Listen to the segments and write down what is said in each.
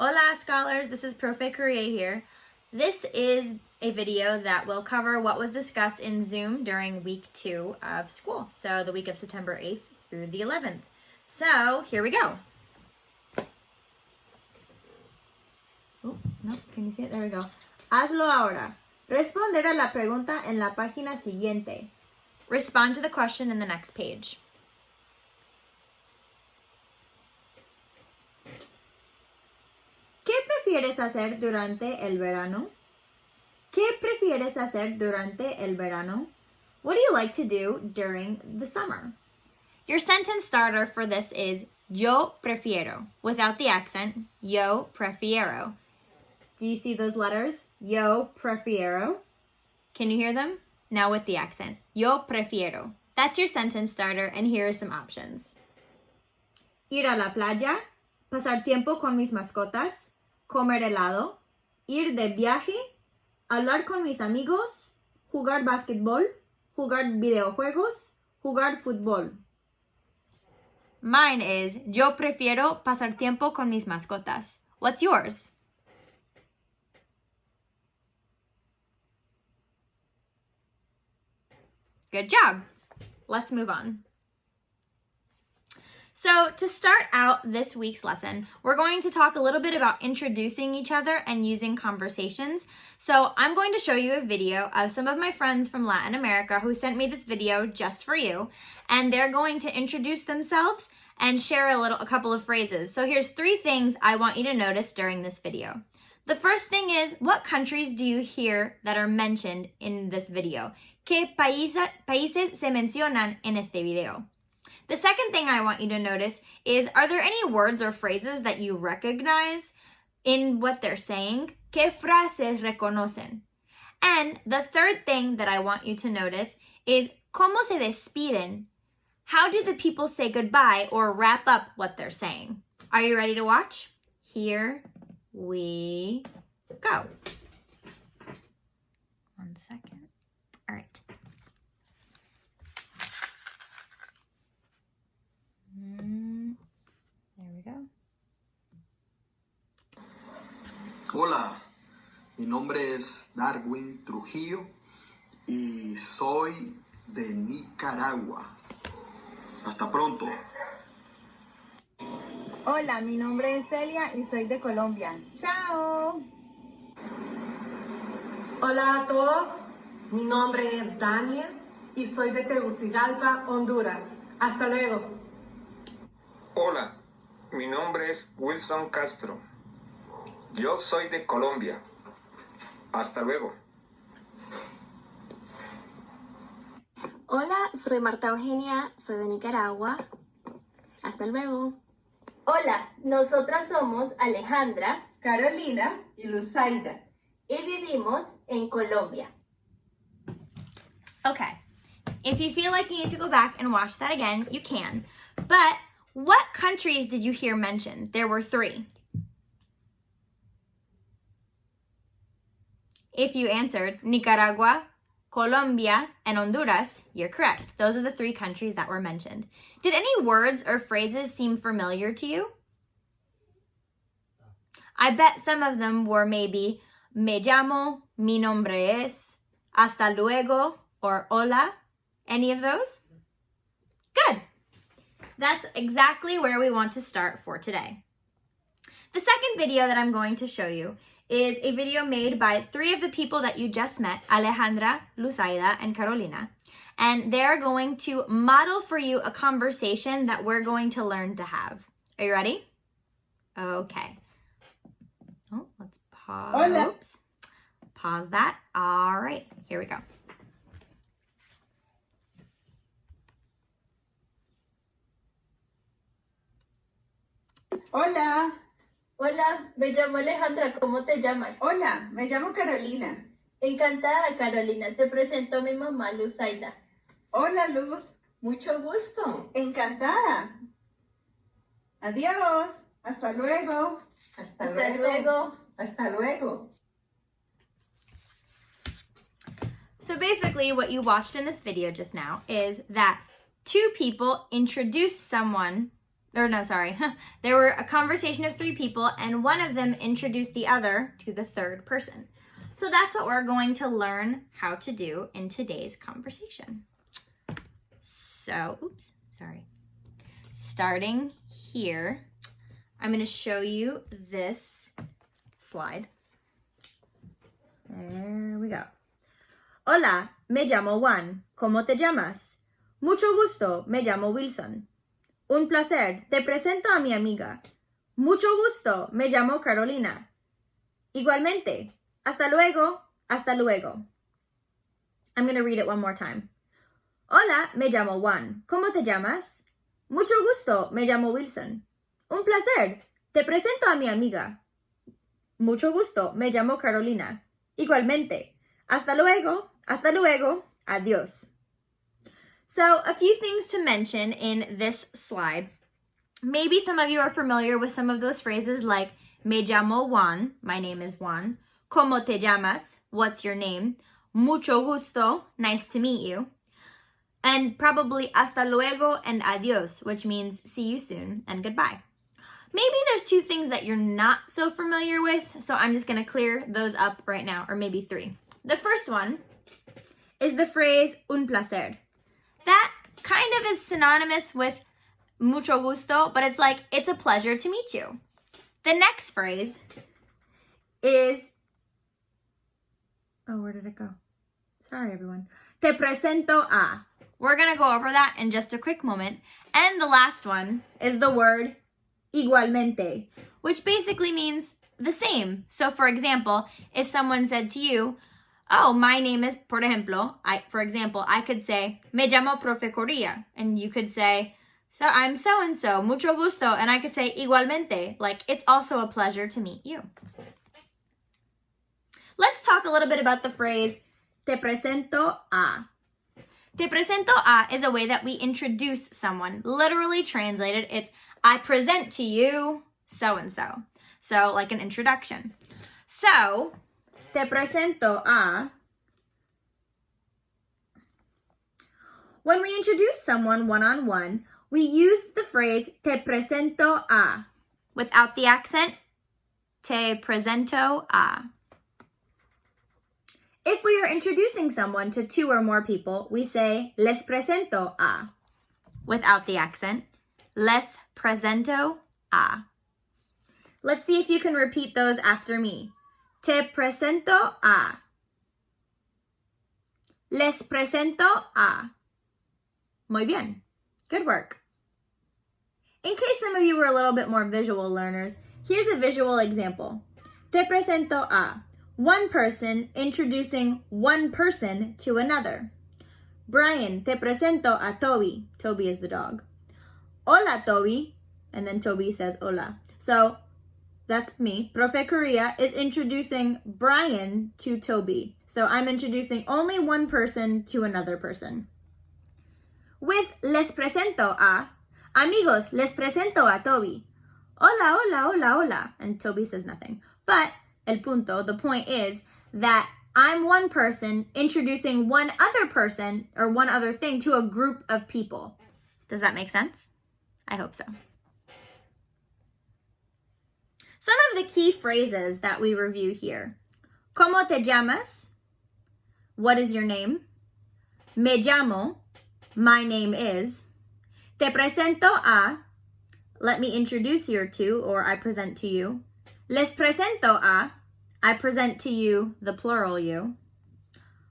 Hola scholars, this is Profe Correia here. This is a video that will cover what was discussed in Zoom during week 2 of school. So the week of September 8th through the 11th. So here we go. Oh, no, can you see it? There we go. Hazlo ahora. Responder a la pregunta en la página siguiente. Respond to the question in the next page. ¿Qué prefieres hacer durante el verano? ¿Qué prefieres hacer durante el verano? What do you like to do during the summer? Your sentence starter for this is yo prefiero. Without the accent, yo prefiero. Do you see those letters? Yo prefiero. Can you hear them? Now with the accent. Yo prefiero. That's your sentence starter, and here are some options. Ir a la playa, pasar tiempo con mis mascotas, comer helado, ir de viaje, hablar con mis amigos, jugar básquetbol, jugar videojuegos, jugar fútbol. Mine is, yo prefiero pasar tiempo con mis mascotas. What's yours? Good job. Let's move on. So to start out this week's lesson, we're going to talk a little bit about introducing each other and using conversations. So I'm going to show you a video of some of my friends from Latin America who sent me this video just for you, and they're going to introduce themselves and share a couple of phrases. So here's 3 things I want you to notice during this video. The first thing is, what countries do you hear that are mentioned in this video? ¿Qué países se mencionan en este video? The second thing I want you to notice is, are there any words or phrases that you recognize in what they're saying? ¿Qué frases reconocen? And the third thing that I want you to notice is, ¿cómo se despiden? How do the people say goodbye or wrap up what they're saying? Are you ready to watch? Here we go. 1 second. All right. There we go. Hola, mi nombre es Darwin Trujillo y soy de Nicaragua. Hasta pronto. Hola, mi nombre es Celia y soy de Colombia. ¡Chao! Hola a todos, mi nombre es Dania y soy de Tegucigalpa, Honduras. Hasta luego. Hola, mi nombre es Wilson Castro. Yo soy de Colombia. Hasta luego. Hola, soy Marta Eugenia, soy de Nicaragua. Hasta luego. Hola, nosotras somos Alejandra, Carolina y Luzaida y vivimos en Colombia. Okay. If you feel like you need to go back and watch that again, you can. But what countries did you hear mentioned? There were 3. If you answered Nicaragua, Colombia, and Honduras, you're correct. Those are the 3 countries that were mentioned. Did any words or phrases seem familiar to you? I bet some of them were maybe me llamo, mi nombre es, hasta luego, or hola. Any of those? Good. That's exactly where we want to start for today. The second video that I'm going to show you is a video made by 3 of the people that you just met, Alejandra, Luzaida, and Carolina. And they're going to model for you a conversation that we're going to learn to have. Are you ready? Okay. Oh, let's pause. Hola. Oops. Pause that. All right, here we go. Hola. Hola, me llamo Alejandra, ¿cómo te llamas? Hola, me llamo Carolina. Encantada, Carolina, te presento a mi mamá, Luzaida. Hola, Luz. Mucho gusto. Encantada. Adiós. Hasta luego. Hasta luego. Hasta luego. So basically what you watched in this video just now is that 2 people introduced There were a conversation of 3 people, and one of them introduced the other to the third person. So that's what we're going to learn how to do in today's conversation. So, starting here, I'm going to show you this slide. There we go. Hola, me llamo Juan. ¿Cómo te llamas? Mucho gusto, me llamo Wilson. Un placer, te presento a mi amiga. Mucho gusto, me llamo Carolina. Igualmente, hasta luego, hasta luego. I'm going to read it one more time. Hola, me llamo Juan. ¿Cómo te llamas? Mucho gusto, me llamo Wilson. Un placer, te presento a mi amiga. Mucho gusto, me llamo Carolina. Igualmente, hasta luego, adiós. So, a few things to mention in this slide. Maybe some of you are familiar with some of those phrases like me llamo Juan, my name is Juan. ¿Cómo te llamas? What's your name? Mucho gusto, nice to meet you. And probably hasta luego and adiós, which means see you soon and goodbye. Maybe there's 2 things that you're not so familiar with, so I'm just going to clear those up right now, or maybe 3. The first one is the phrase un placer. That kind of is synonymous with mucho gusto, but it's like, it's a pleasure to meet you. The next phrase is, where did it go? Sorry, everyone. Te presento a. We're going to go over that in just a quick moment. And the last one is the word igualmente, which basically means the same. So, for example, if someone said to you, oh, my name is, por ejemplo, I could say, me llamo Profe Correia. And you could say, so I'm so-and-so, mucho gusto. And I could say igualmente, like it's also a pleasure to meet you. Let's talk a little bit about the phrase, te presento a. Te presento a is a way that we introduce someone. Literally translated, it's I present to you so-and-so. So, like an introduction. So, te presento a. When we introduce someone one-on-one, we use the phrase te presento a. Without the accent, te presento a. If we are introducing someone to 2 or more people, we say les presento a. Without the accent, les presento a. Let's see if you can repeat those after me. Te presento a. Les presento a. Muy bien. Good work. In case some of you were a little bit more visual learners, here's a visual example. Te presento a. One person introducing one person to another. Brian, te presento a Toby. Toby is the dog. Hola, Toby. And then Toby says hola. So that's me. Profe Correia is introducing Brian to Toby. So I'm introducing only one person to another person. With les presento a, amigos, les presento a Toby. Hola, hola, hola, hola. And Toby says nothing. But the point is that I'm one person introducing one other person or one other thing to a group of people. Does that make sense? I hope so. Some of the key phrases that we review here. ¿Cómo te llamas? What is your name? Me llamo. My name is. Te presento a. Let me introduce you to, or I present to you. Les presento a. I present to you, the plural you.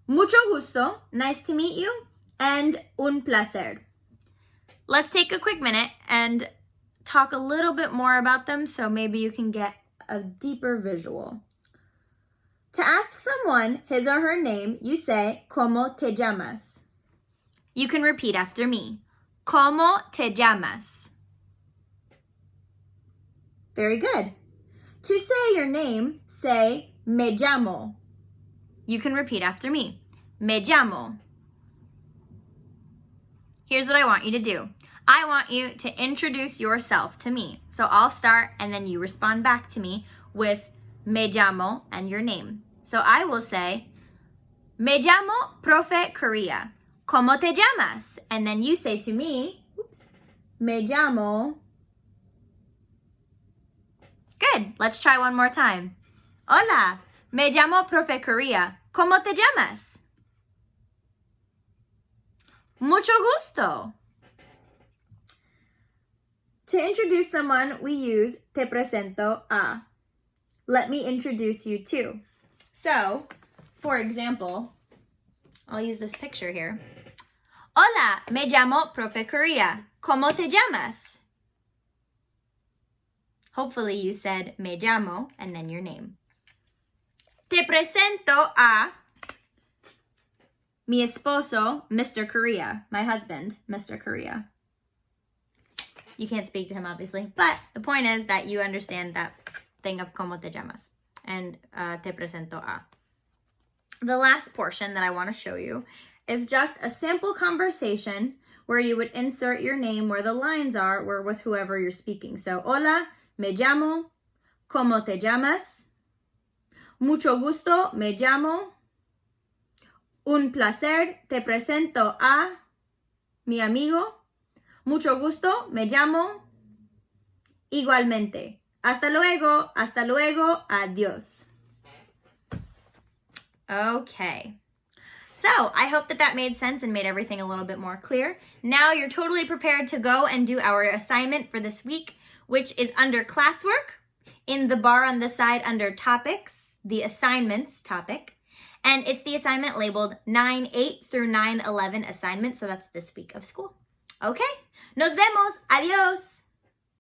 Mucho gusto, nice to meet you. And un placer. Let's take a quick minute and talk a little bit more about them so maybe you can get a deeper visual. To ask someone his or her name, you say, ¿Cómo te llamas? You can repeat after me. ¿Cómo te llamas? Very good. To say your name, say, me llamo. You can repeat after me. Me llamo. Here's what I want you to do. I want you to introduce yourself to me. So I'll start and then you respond back to me with me llamo and your name. So I will say, me llamo Profe Correia. ¿Cómo te llamas? And then you say to me, me llamo Good. Let's try one more time. Hola, me llamo Profe Correia. ¿Cómo te llamas? Mucho gusto. To introduce someone, we use te presento a. Let me introduce you to. So, for example, I'll use this picture here. Hola, me llamo Profe Correia. ¿Cómo te llamas? Hopefully you said me llamo and then your name. Te presento a mi esposo, Mr. Correia. My husband, Mr. Correia. You can't speak to him, obviously, but the point is that you understand that thing of ¿cómo te llamas? And te presento a. The last portion that I want to show you is just a simple conversation where you would insert your name where the lines are or with whoever you're speaking. So, hola, me llamo, ¿cómo te llamas? Mucho gusto, me llamo. Un placer, te presento a mi amigo. Mucho gusto, me llamo. Igualmente. Hasta luego, adiós. Okay. So, I hope that made sense and made everything a little bit more clear. Now you're totally prepared to go and do our assignment for this week, which is under classwork, in the bar on the side under topics, the assignments topic. And it's the assignment labeled 9-8 through 9-11 assignment, so that's this week of school. Okay, nos vemos, adios.